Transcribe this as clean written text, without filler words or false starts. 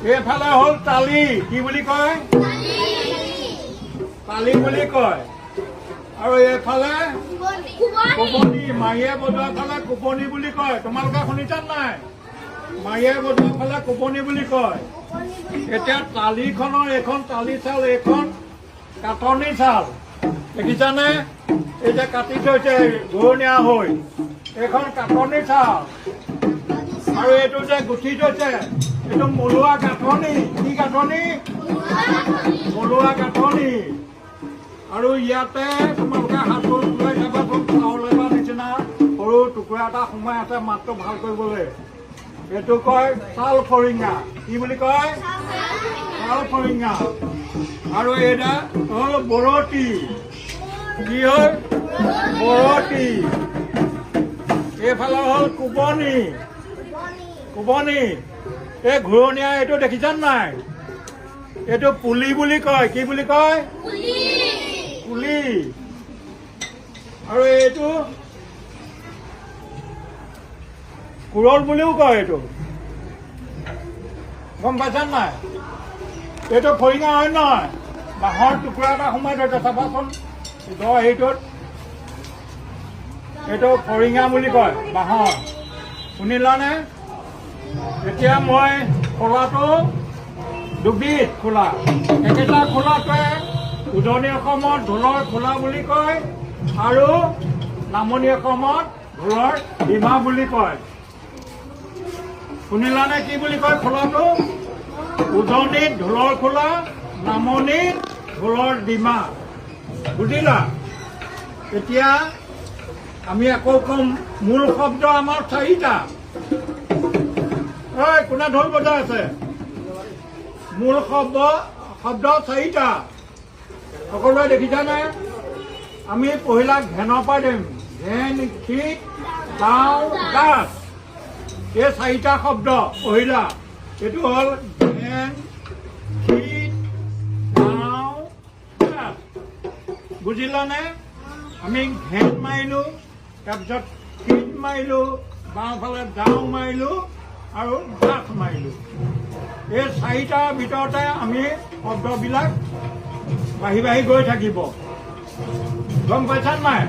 এইফালে হ'ল তালি, কি বুলি কয়? তালি বুলি কয়। আৰু এইফালে কোপনি, মাৰিয়ে বজোৱা ফালে কোপনি বুলি কয়। তোমালোকে শুনিছা নাই? মাৰিয়ে বজোৱা ফালে কোপনি বুলি কয়। এতিয়া তালিখনৰ এইখন তালি চাল, এইখন কাটনি চাল, দেখিছানে? এই যে কাটি থৈছে ঘূৰণীয়া হৈ, এইখন কাটনি চাল। আৰু এইটো যে গুঠি থৈছে, এইটো মলুৱা গাঁথনি। কি গাঁথনি? মলুৱা গাঁথনি। আৰু ইয়াতে তোমালোকে হাতবোৰ ওলাই চাবাচোন, চাউল এটা নিচিনা সৰু টুকুৰা এটা সোমাই আছে, মাতটো ভাল কৰিবলৈ। এইটো কয় চাল ফৰিঙা। কি বুলি কয়? চাল ফৰিঙা। আৰু এইটা হ'ল বৰতি। কি হ'ল? বৰতি। এইফালে হ'ল কোবনি। কোবনি। এই ঘূৰণীয়া এইটো দেখিছা নাই? এইটো পুলি বুলি কয়। কি বুলি কয়? পুলি। আৰু এইটো কুৰল বুলিও কয়। এইটো গম পাইছা নাই? এইটো ফৰিঙা হয় নহয়? বাঁহৰ টুকুৰা এটা সোমাই থৈছে, চাবাচোন দ হেৰিটোত। এইটো ফৰিঙা বুলি কয়, বাঁহৰ। শুনিলানে? এতিয়া মই খোলাটো দুবিধ খোলা। একেটা খোলাটোৱে উজনি অসমত ঢোলৰ খোলা বুলি কয়, আৰু নামনি অসমত ঢোলৰ ডিমা বুলি কয়। শুনিলানে কি বুলি কয় খোলাটো? উজনিত ঢোলৰ খোলা, নামনিত ঢোলৰ ডিমা। বুজিলা? এতিয়া আমি আকৌ কম, মূল শব্দ আমাৰ চাৰিটা। ঐ, কোনে ঢোল বজাই আছে? মূল শব্দ চাৰিটা। সকলোৱে দেখিছানে? আমি পহিলা ঘেনৰ পৰা দিম। ঘেন, খিক, গাঁও, গাছ। এই চাৰিটা শব্দ পহিলা। এইটো হ'ল ঘেন, খিক, গাঁও, গাছ। বুজিলানে? আমি ঘেন মাৰিলোঁ, তাৰপিছত খিক মাৰিলোঁ, বাওঁফালে গাঁও মাৰিলোঁ, আৰু গাছ মাৰিলোঁ। এই চাৰিটাৰ ভিতৰতে আমি শব্দবিলাক বাঢ়ি বাঢ়ি গৈ থাকিব। গম পাইছা নাই?